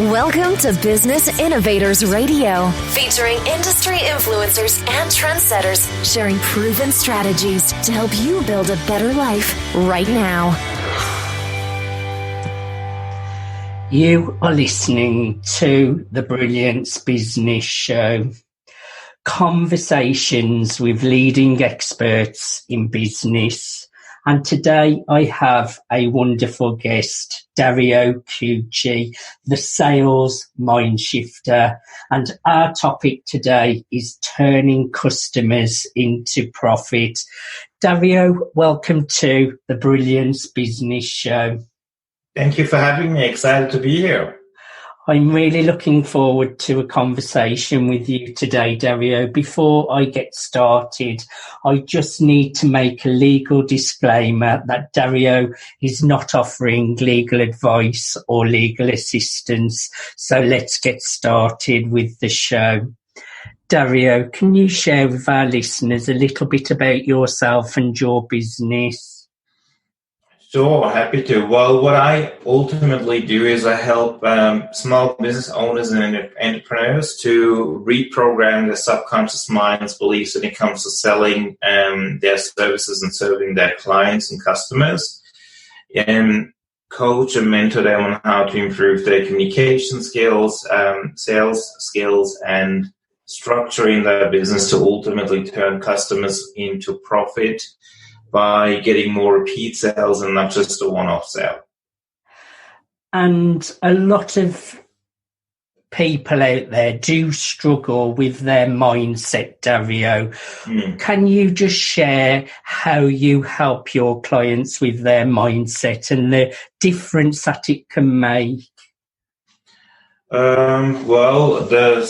Welcome to Business Innovators Radio, featuring industry influencers and trendsetters sharing proven strategies to help you build a better life right now. You are listening to the Brilliance Business Show. Conversations with leading experts in business. And today I have a wonderful guest, Dario Cucci, the sales MindShifter. And our topic today is turning customers into profit. Dario, welcome to the Brilliance Business Show. Thank you for having me. Excited to be here. I'm really looking forward to a conversation with you today, Dario. Before I get started, I just need to make a legal disclaimer that Dario is not offering legal advice or legal assistance. So let's get started with the show. Dario, can you share with our listeners a little bit about yourself and your business? Sure, happy to. Well, what I ultimately do is I help small business owners and entrepreneurs to reprogram their subconscious mind's beliefs when it comes to selling their services and serving their clients and customers, and coach and mentor them on how to improve their communication skills, sales skills, and structuring their business to ultimately turn customers into profit by getting more repeat sales and not just a one-off sale. And a lot of people out there do struggle with their mindset, Dario. Can you just share how you help your clients with their mindset and the difference that it can make? Well, the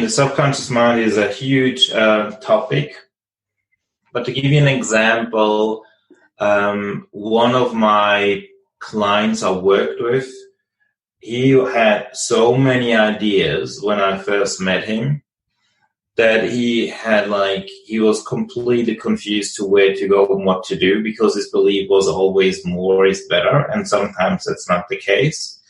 subconscious mind is a huge topic. But to give you an example, one of my clients I worked with, he had so many ideas when I first met him that he was completely confused to where to go and what to do, because his belief was always more is better, and sometimes that's not the case.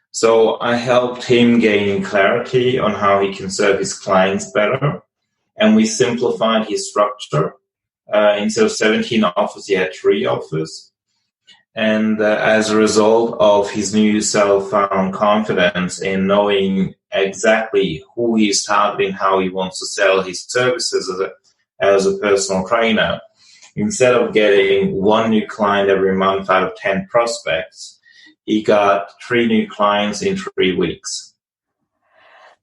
So I helped him gain clarity on how he can serve his clients better, and we simplified his structure. Instead of 17 offers, he had 3 offers. And as a result of his new self-found confidence in knowing exactly who he's targeting, how he wants to sell his services as a personal trainer, instead of getting 1 new client every month out of 10 prospects, he got 3 new clients in 3 weeks.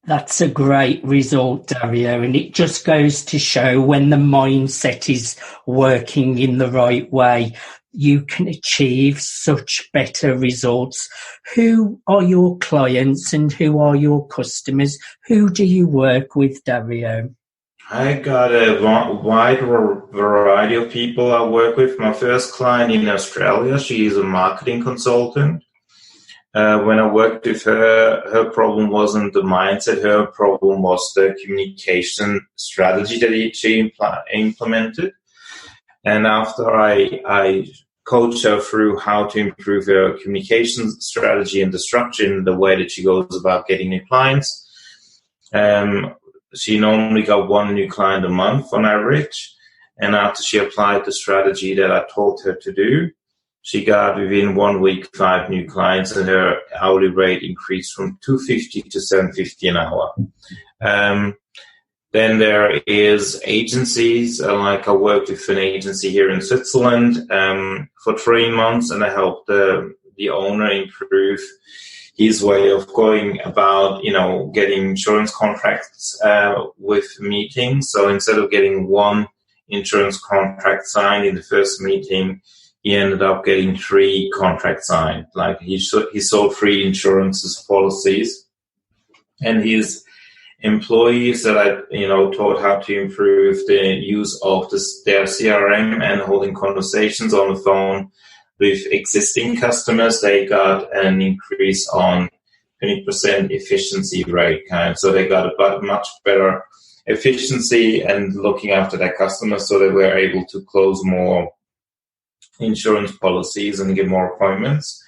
That's a great result, Dario, and it just goes to show when the mindset is working in the right way, you can achieve such better results. Who are your clients and who are your customers? Who do you work with, Dario? I got a wide variety of people I work with. My first client in Australia, she is a marketing consultant. When I worked with her, her problem wasn't the mindset. Her problem was the communication strategy that she implemented. And after I coached her through how to improve her communication strategy and the structure and the way that she goes about getting new clients, she normally got 1 new client a month on average. And after she applied the strategy that I taught her to do, she got within 1 week 5 new clients, and her hourly rate increased from $250 to $750 an hour. Then there is agencies. Like I worked with an agency here in Switzerland for 3 months, and I helped the owner improve his way of going about, getting insurance contracts with meetings. So instead of getting 1 insurance contract signed in the first meeting, he ended up getting 3 contracts signed. Like he sold 3 insurance policies, and his employees that I taught how to improve the use of their CRM and holding conversations on the phone with existing customers, they got an increase on 20% efficiency rate. So they got a much better efficiency and looking after their customers, so they were able to close more insurance policies and get more appointments.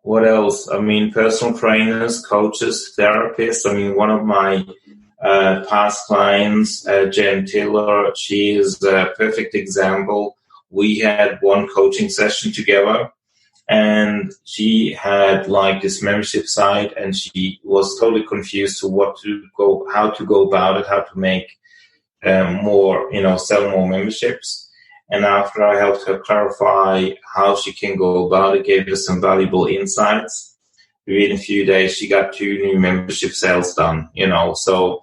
What else? I mean, personal trainers, coaches, therapists. I mean, one of my past clients, Jen Tiller, she is a perfect example. We had one coaching session together, and she had like this membership site, and she was totally confused to how to go about it, how to make more, sell more memberships. And after I helped her clarify how she can go about it, gave her some valuable insights, within a few days she got 2 new membership sales done, So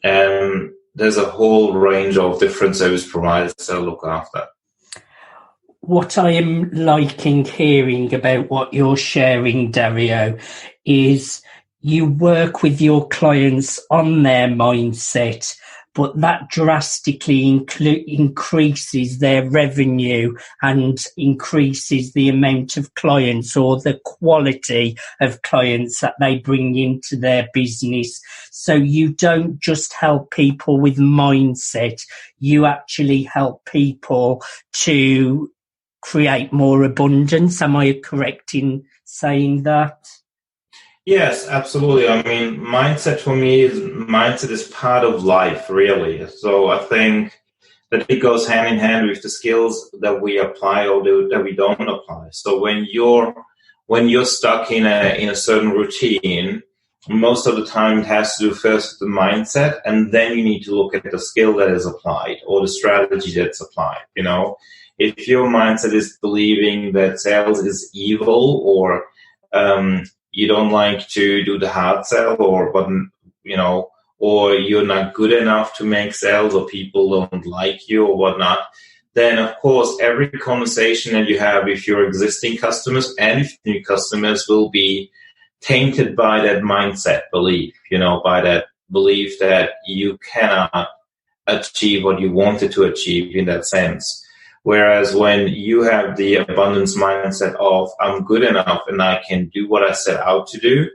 there's a whole range of different service providers to look after. What I am liking hearing about what you're sharing, Dario, is you work with your clients on their mindset, but that drastically increases their revenue and increases the amount of clients or the quality of clients that they bring into their business. So you don't just help people with mindset, you actually help people to create more abundance. Am I correct in saying that? Yes, absolutely. I mean, mindset is part of life, really. So I think that it goes hand in hand with the skills that we apply or that we don't apply. So when you're stuck in a certain routine, most of the time it has to do first with the mindset, and then you need to look at the skill that is applied or the strategy that's applied. If your mindset is believing that sales is evil, or you don't like to do the hard sell, or you're not good enough to make sales, or people don't like you or whatnot, then of course every conversation that you have with your existing customers and with new customers will be tainted by that mindset belief, by that belief that you cannot achieve what you wanted to achieve in that sense. Whereas when you have the abundance mindset of I'm good enough and I can do what I set out to do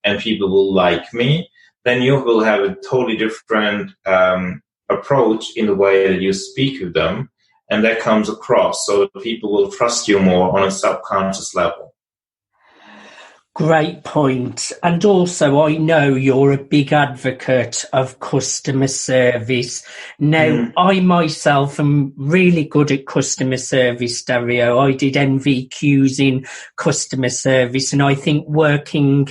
and people will like me, then you will have a totally different approach in the way that you speak with them, and that comes across so that people will trust you more on a subconscious level. Great point. And also, I know you're a big advocate of customer service. Now, I myself am really good at customer service, Dario. I did NVQs in customer service, and I think working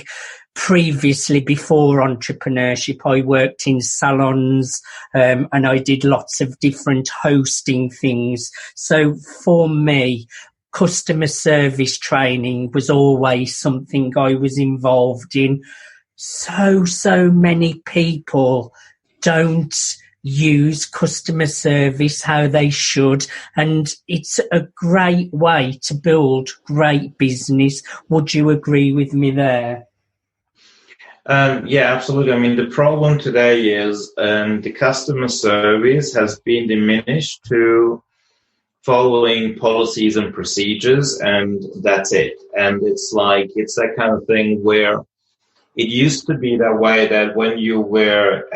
previously, before entrepreneurship, I worked in salons, and I did lots of different hosting things. So for me, customer service training was always something I was involved in. So many people don't use customer service how they should, and it's a great way to build great business. Would you agree with me there? Yeah, absolutely. I mean, the problem today is the customer service has been diminished to following policies and procedures, and that's it. And it's that kind of thing where it used to be that way, that when you were,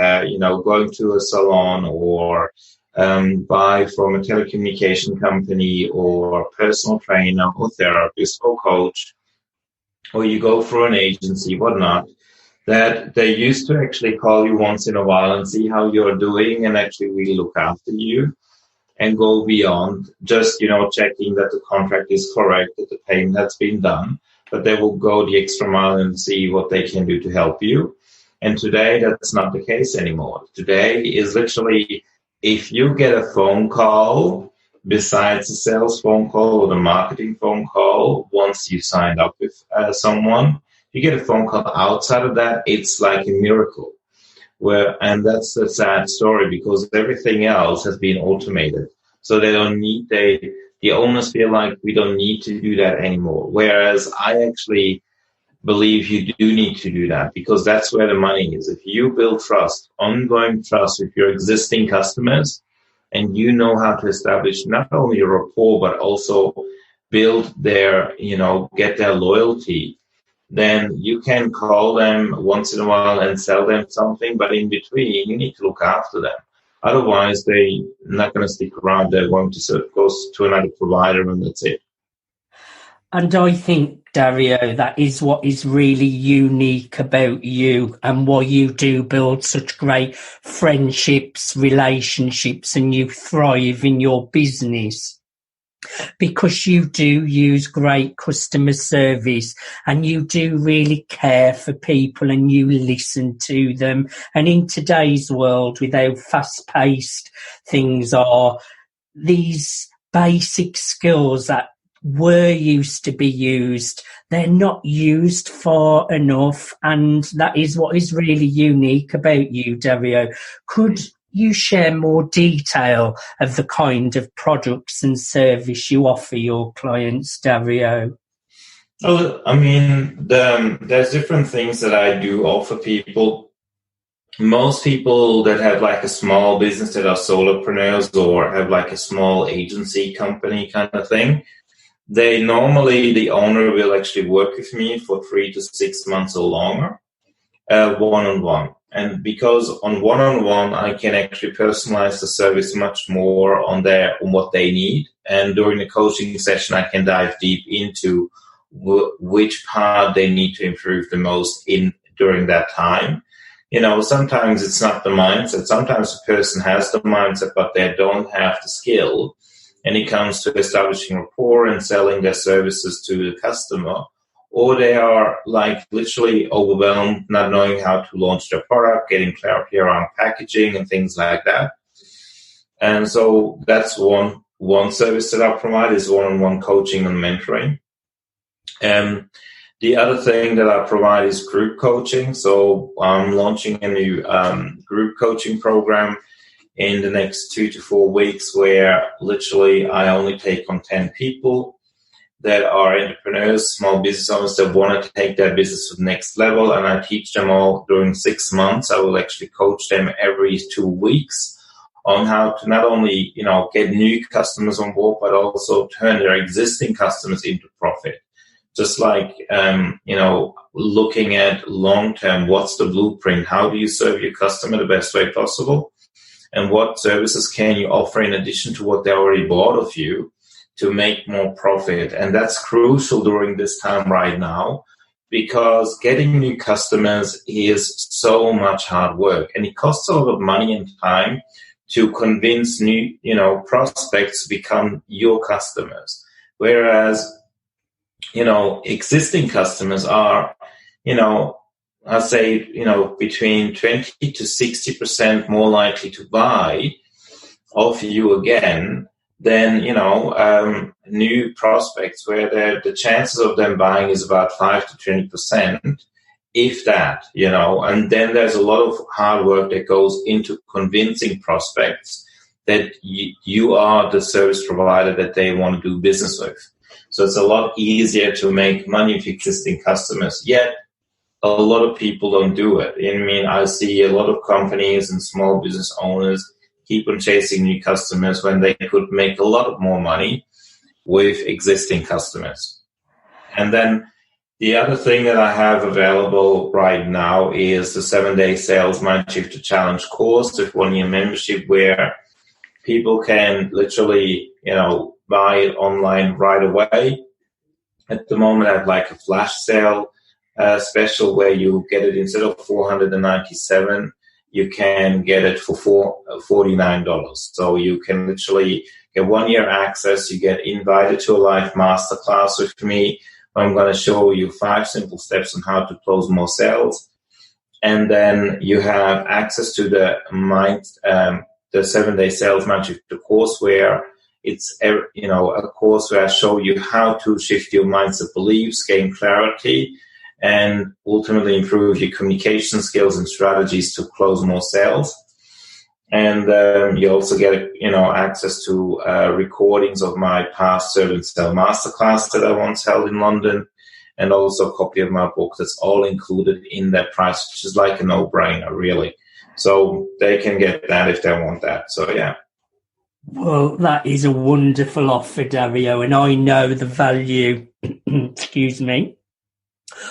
going to a salon or buy from a telecommunication company or personal trainer or therapist or coach, or you go for an agency, whatnot, that they used to actually call you once in a while and see how you're doing and actually really look after you and go beyond just, checking that the contract is correct, that the payment has been done, but they will go the extra mile and see what they can do to help you. And today, that's not the case anymore. Today is literally, if you get a phone call, besides the sales phone call or the marketing phone call, once you signed up with someone, you get a phone call outside of that, it's like a miracle. And that's the sad story, because everything else has been automated. So the owners feel like we don't need to do that anymore. Whereas I actually believe you do need to do that, because that's where the money is. If you build trust, ongoing trust with your existing customers, and you know how to establish not only a rapport, but also build their, get their loyalty, then you can call them once in a while and sell them something, but in between, you need to look after them. Otherwise, they're not going to stick around. They're going to go to another provider, and that's it. And I think, Dario, that is what is really unique about you and why you do build such great friendships, relationships, and you thrive in your business. Because you do use great customer service and you do really care for people and you listen to them. And in today's world, with how fast-paced things are, these basic skills that were used to be used, they're not used far enough, and that is what is really unique about you, Dario. Could you share more detail of the kind of products and service you offer your clients, Dario? Oh, I mean, there's different things that I do offer people. Most people that have like a small business that are solopreneurs or have like a small agency company kind of thing, the owner will actually work with me for 3 to 6 months or longer, one-on-one. And because on one-on-one, I can actually personalize the service much more on what they need. And during the coaching session, I can dive deep into which part they need to improve the most during that time. Sometimes it's not the mindset. Sometimes the person has the mindset, but they don't have the skill. And it comes to establishing rapport and selling their services to the customer. Or they are like literally overwhelmed, not knowing how to launch their product, getting clarity around packaging and things like that. And so that's one service that I provide is one-on-one coaching and mentoring. The other thing that I provide is group coaching. So I'm launching a new group coaching program in the next 2 to 4 weeks where literally I only take on 10 people that are entrepreneurs, small business owners that want to take their business to the next level. And I teach them all during 6 months. I will actually coach them every 2 weeks on how to not only, get new customers on board, but also turn their existing customers into profit. Just like, looking at long-term, what's the blueprint? How do you serve your customer the best way possible? And what services can you offer in addition to what they already bought of you to make more profit? And that's crucial during this time right now, because getting new customers is so much hard work, and it costs a lot of money and time to convince new, prospects to become your customers. Whereas, existing customers are, I'd say, between 20 to 60% more likely to buy of you again than, new prospects, where the chances of them buying is about 5 to 20%, if that, and then there's a lot of hard work that goes into convincing prospects that you are the service provider that they want to do business with. So it's a lot easier to make money with existing customers, yet a lot of people don't do it. I see a lot of companies and small business owners keep on chasing new customers when they could make a lot of more money with existing customers. And then the other thing that I have available right now is the 7-day sales MindShifter challenge course with 1-year membership, where people can literally, buy it online right away. At the moment, I have like a flash sale special where you get it instead of $497, you can get it for $49. So you can literally get 1 year access. You get invited to a live masterclass with me. I'm going to show you 5 simple steps on how to close more sales. And then you have access to the 7-day sales MindShifter course, where it's a course where I show you how to shift your mindset beliefs, gain clarity, and ultimately improve your communication skills and strategies to close more sales. And you also get, access to recordings of my past Serve and Sell Masterclass that I once held in London, and also a copy of my book. That's all included in that price, which is like a no-brainer, really. So they can get that if they want that. So, yeah. Well, that is a wonderful offer, Dario, and I know the value, excuse me,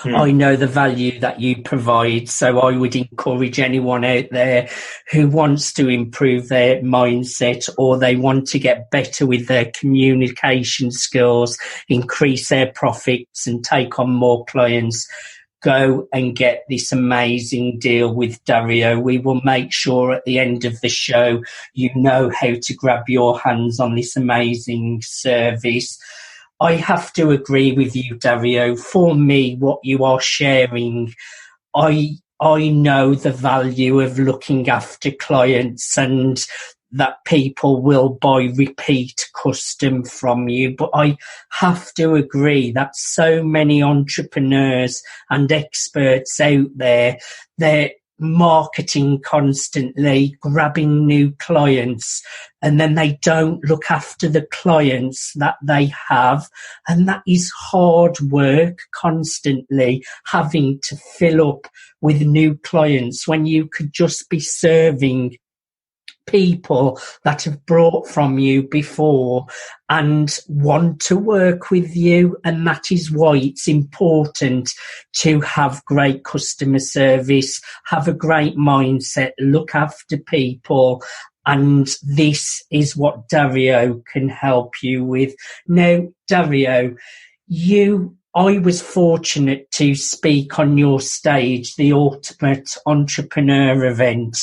I know the value that you provide. So I would encourage anyone out there who wants to improve their mindset, or they want to get better with their communication skills, increase their profits and take on more clients, go and get this amazing deal with Dario. We will make sure at the end of the show you know how to grab your hands on this amazing service. I have to agree with you, Dario. For me, what you are sharing, I know the value of looking after clients and that people will buy repeat custom from you. But I have to agree that so many entrepreneurs and experts out there, they're marketing constantly, grabbing new clients, and then they don't look after the clients that they have. And that is hard work, constantly having to fill up with new clients when you could just be serving people that have brought from you before and want to work with you. And that is why it's important to have great customer service, have a great mindset, look after people. And this is what Dario can help you with. Now, Dario, I was fortunate to speak on your stage, the Ultimate Entrepreneur event.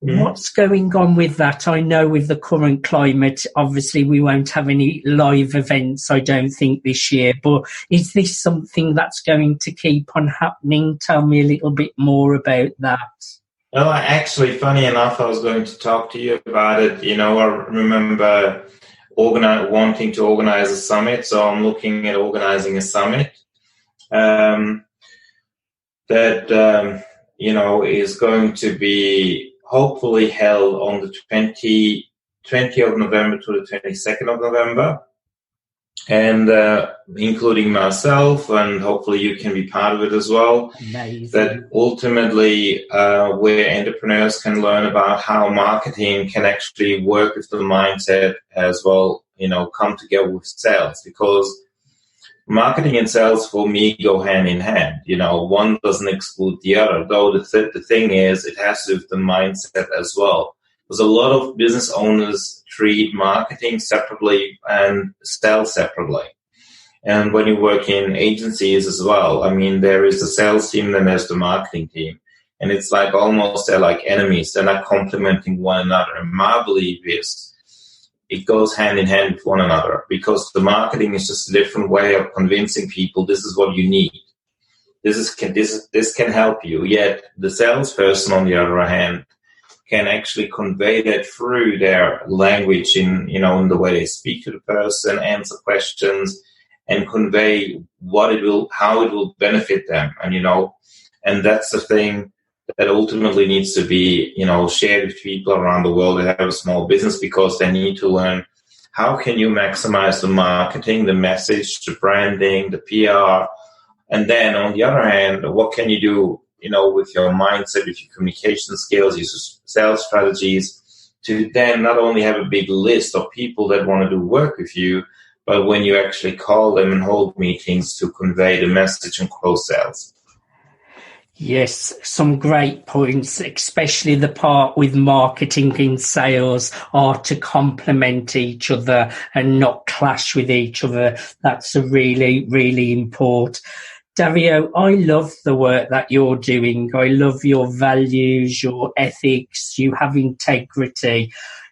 What's going on with that? I know with the current climate, obviously we won't have any live events, I don't think, this year, but is this something that's going to keep on happening? Tell me a little bit more about that. Well, actually, funny enough, I was going to talk to you about it. You know, I remember wanting to organize a summit, so I'm looking at organizing a summit that, is going to be hopefully held on the 20th of November to the 22nd of November, and including myself, and hopefully you can be part of it as well. Amazing. That ultimately where entrepreneurs can learn about how marketing can actually work with the mindset as well, come together with sales, because marketing and sales for me go hand in hand. One doesn't exclude the other, though the thing is it has to do with the mindset as well. Because a lot of business owners treat marketing separately and sales separately. And when you work in agencies as well, there is the sales team, then there's the marketing team. And it's like almost they're like enemies. They're not complementing one another. And my belief is it goes hand in hand with one another, because the marketing is just a different way of convincing people this is what you need. This can help you. Yet the salesperson, on the other hand, can actually convey that through their language in the way they speak to the person, answer questions, and convey how it will benefit them. And that's the thing that ultimately needs to be, shared with people around the world that have a small business, because they need to learn how can you maximize the marketing, the message, the branding, the PR, and then on the other hand, what can you do, with your mindset, with your communication skills, your sales strategies, to then not only have a big list of people that want to do work with you, but when you actually call them and hold meetings to convey the message and close sales. Yes, some great points, especially the part with marketing and sales are to complement each other and not clash with each other. That's a really, really important. Dario, I love the work that you're doing. I love your values, your ethics, you have integrity.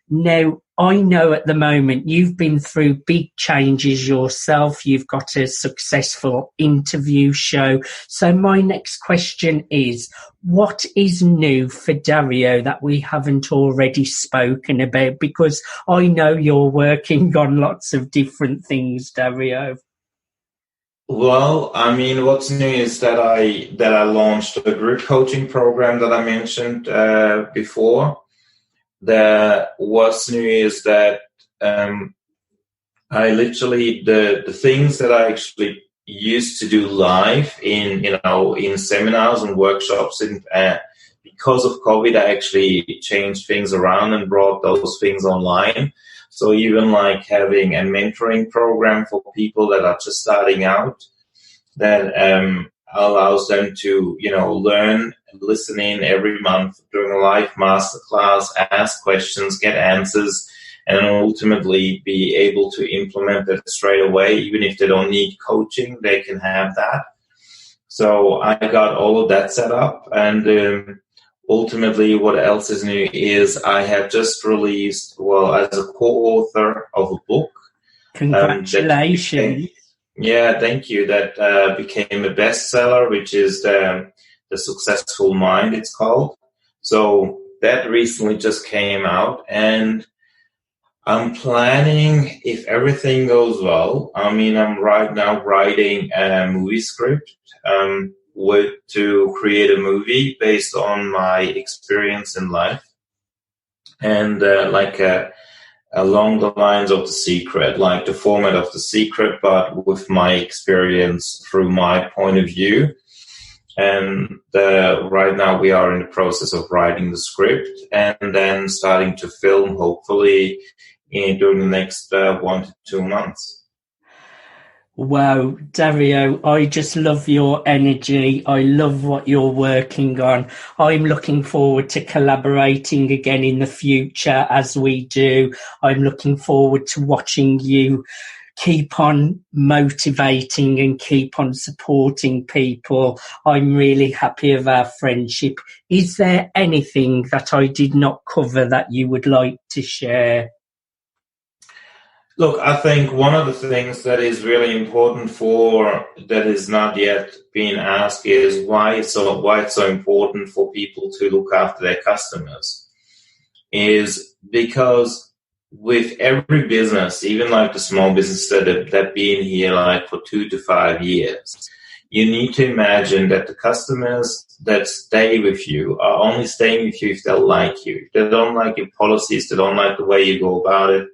Now, I know at the moment you've been through big changes yourself. You've got a successful interview show. So my next question is, what is new for Dario that we haven't already spoken about? Because I know you're working on lots of different things, Dario. Well, what's new is that I launched a group coaching program that I mentioned before. What's new is that I literally the things that I actually used to do live in seminars and workshops, because of COVID, I actually changed things around and brought those things online. So even like having a mentoring program for people that are just starting out, that allows them to, learn, listen in every month during a live masterclass, ask questions, get answers, and then ultimately be able to implement it straight away. Even if they don't need coaching, they can have that. So I got all of that set up, and ultimately what else is new is I have just released, as a co-author of a book. Congratulations. Thank you. That became a bestseller, which is the Successful Mind, it's called. So that recently just came out, and I'm planning, if everything goes well, I'm right now writing a movie script to create a movie based on my experience in life, and along the lines of The Secret, like the format of The Secret, but with my experience through my point of view. And right now we are in the process of writing the script and then starting to film, hopefully, during the next 1 to 2 months. Wow, Dario, I just love your energy. I love what you're working on. I'm looking forward to collaborating again in the future as we do. I'm looking forward to watching you keep on motivating and keep on supporting people. I'm really happy of our friendship. Is there anything that I did not cover that you would like to share? Look, I think one of the things that is really important that is not yet being asked is why it's so important for people to look after their customers. Is because with every business, even like the small businesses that have been here like for 2 to 5 years, you need to imagine that the customers that stay with you are only staying with you if they like you. If they don't like your policies, they don't like the way you go about it,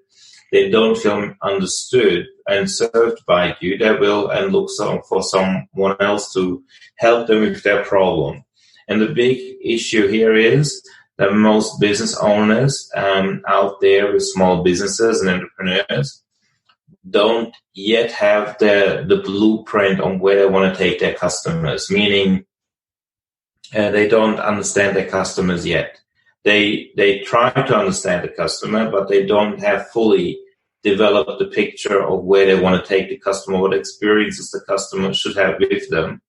they don't feel understood and served by you, they will and look for someone else to help them with their problem. And the big issue here is that most business owners out there with small businesses and entrepreneurs don't yet have the blueprint on where they want to take their customers, meaning they don't understand their customers yet. They try to understand the customer, but they don't have fully developed the picture of where they want to take the customer, what experiences the customer should have with them.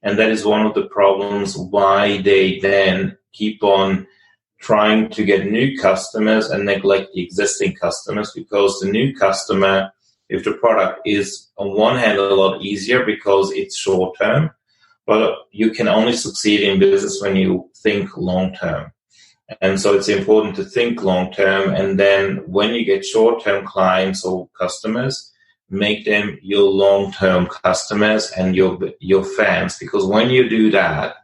And that is one of the problems why they then keep on trying to get new customers and neglect the existing customers, because the new customer, if the product is on one hand a lot easier because it's short term, but you can only succeed in business when you think long term. And so it's important to think long term, and then when you get short term clients or customers, make them your long term customers and your fans, because when you do that,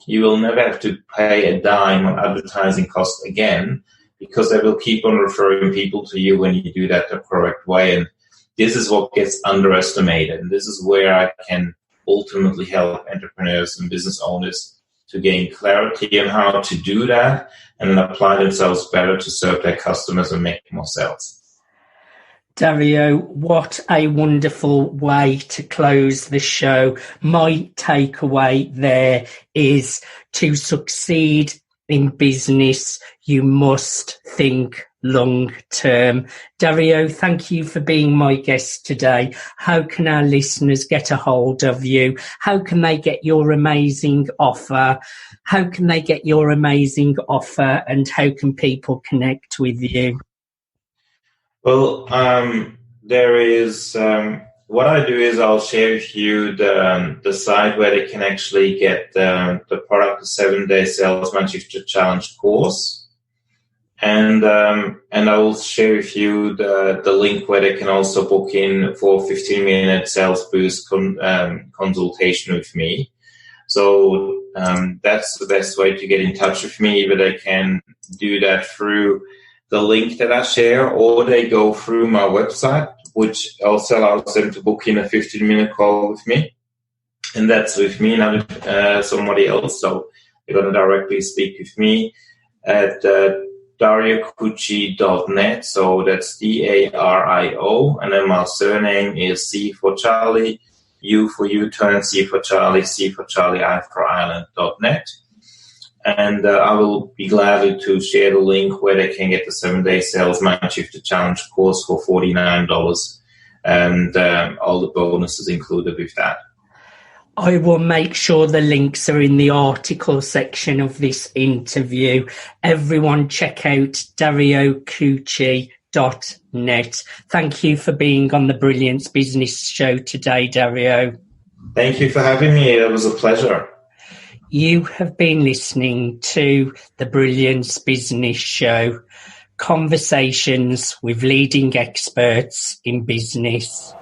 you will never have to pay a dime on advertising costs again, because they will keep on referring people to you when you do that the correct way. And this is what gets underestimated. And this is where I can ultimately help entrepreneurs and business owners to gain clarity on how to do that and then apply themselves better to serve their customers and make more sales. Dario, what a wonderful way to close the show. My takeaway there is to succeed in business, you must think long term. Dario, thank you for being my guest today. How can our listeners get a hold of you? How can they get your amazing offer? And how can people connect with you? Well, there is what I do is I'll share with you the site where they can actually get the product, the 7-day Sales MindShifter Challenge course, and I will share with you the link where they can also book in for 15-minute sales boost consultation with me. So that's the best way to get in touch with me. Either they can do that through the link that I share, or they go through my website, which also allows them to book in a 15-minute call with me. And that's with me, not with somebody else. So they're going to directly speak with me at DarioCucci.net. So that's Dario, and then my surname is C for Charlie, U for U-turn, C for Charlie, C for Charlie, I for Island.net. And I will be glad to share the link where they can get the 7-day sales MindShifter Challenge course for $49, and all the bonuses included with that. I will make sure the links are in the article section of this interview. Everyone check out DarioCucci.net. Thank you for being on the Brilliance Business Show today, Dario. Thank you for having me. It was a pleasure. You have been listening to the Brilliance Business Show, conversations with leading experts in business.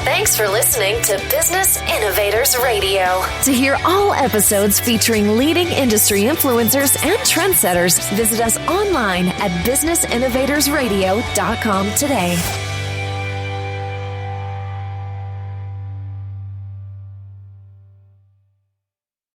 Thanks for listening to Business Innovators Radio. To hear all episodes featuring leading industry influencers and trendsetters, visit us online at businessinnovatorsradio.com today.